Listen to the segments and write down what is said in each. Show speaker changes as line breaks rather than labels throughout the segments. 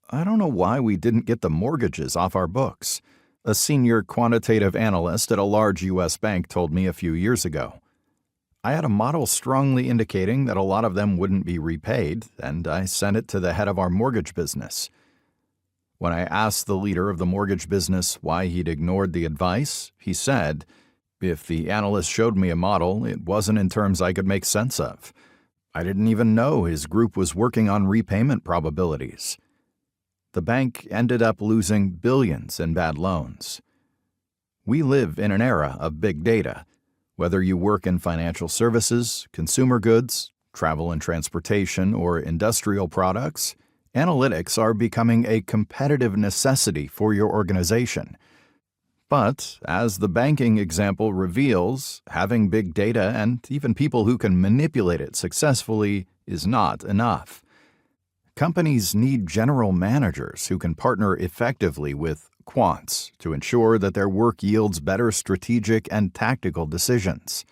I don't know why we didn't get the mortgages off our books, a senior quantitative analyst at a large U.S. bank told me a few years ago. I had a model strongly indicating that a lot of them wouldn't be repaid, and I sent it to the head of our mortgage business. When I asked the leader of the mortgage business why he'd ignored the advice, he said, "If the analyst showed me a model, it wasn't in terms I could make sense of. I didn't even know his group was working on repayment probabilities." The bank ended up losing billions in bad loans. We live in an era of big data. Whether you work in financial services, consumer goods, travel and transportation, or industrial products, analytics are becoming a competitive necessity for your organization. But, as the banking example reveals, having big data and even people who can manipulate it successfully is not enough. Companies need general managers who can partner effectively with quants to ensure that their work yields better strategic and tactical decisions.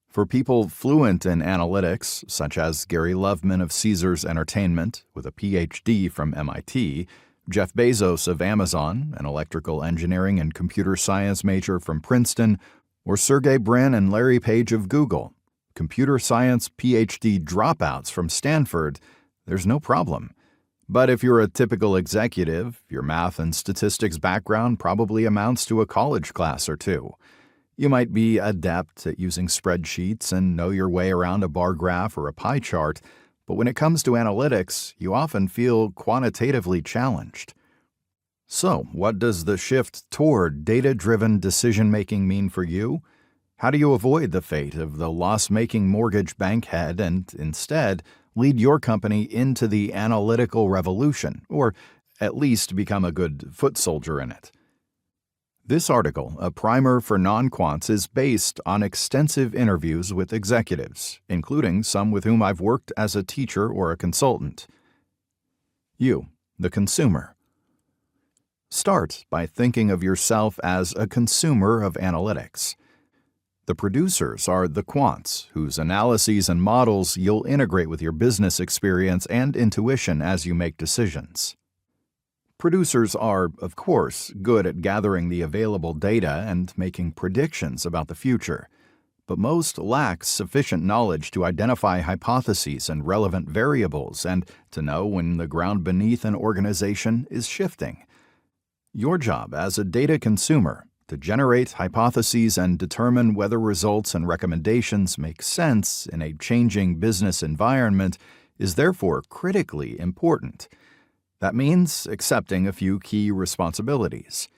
For people fluent in analytics, such as Gary Loveman of Caesars Entertainment, with a PhD from MIT, Jeff Bezos of Amazon, an electrical engineering and computer science major from Princeton, or Sergey Brin and Larry Page of Google, computer science PhD dropouts from Stanford, there's no problem. But if you're a typical executive, your math and statistics background probably amounts to a college class or two. You might be adept at using spreadsheets and know your way around a bar graph or a pie chart, but when it comes to analytics, you often feel quantitatively challenged. So, what does the shift toward data-driven decision-making mean for you? How do you avoid the fate of the loss-making mortgage bank head and, instead, lead your company into the analytical revolution, or at least become a good foot soldier in it? This article, a primer for non-quants, is based on extensive interviews with executives, including some with whom I've worked as a teacher or a consultant. You, the consumer. Start by thinking of yourself as a consumer of analytics. The producers are the quants, whose analyses and models you'll integrate with your business experience and intuition as you make decisions. Producers are, of course, good at gathering the available data and making predictions about the future, but most lack sufficient knowledge to identify hypotheses and relevant variables and to know when the ground beneath an organization is shifting. Your job as a data consumer to generate hypotheses and determine whether results and recommendations make sense in a changing business environment is therefore critically important. That means accepting a few key responsibilities.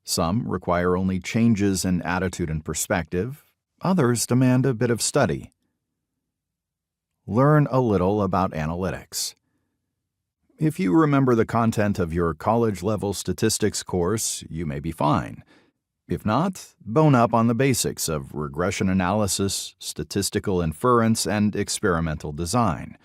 Some require only changes in attitude and perspective. Others demand a bit of study. Learn a little about analytics. If you remember the content of your college-level statistics course, you may be fine. If not, bone up on the basics of regression analysis, statistical inference, and experimental design.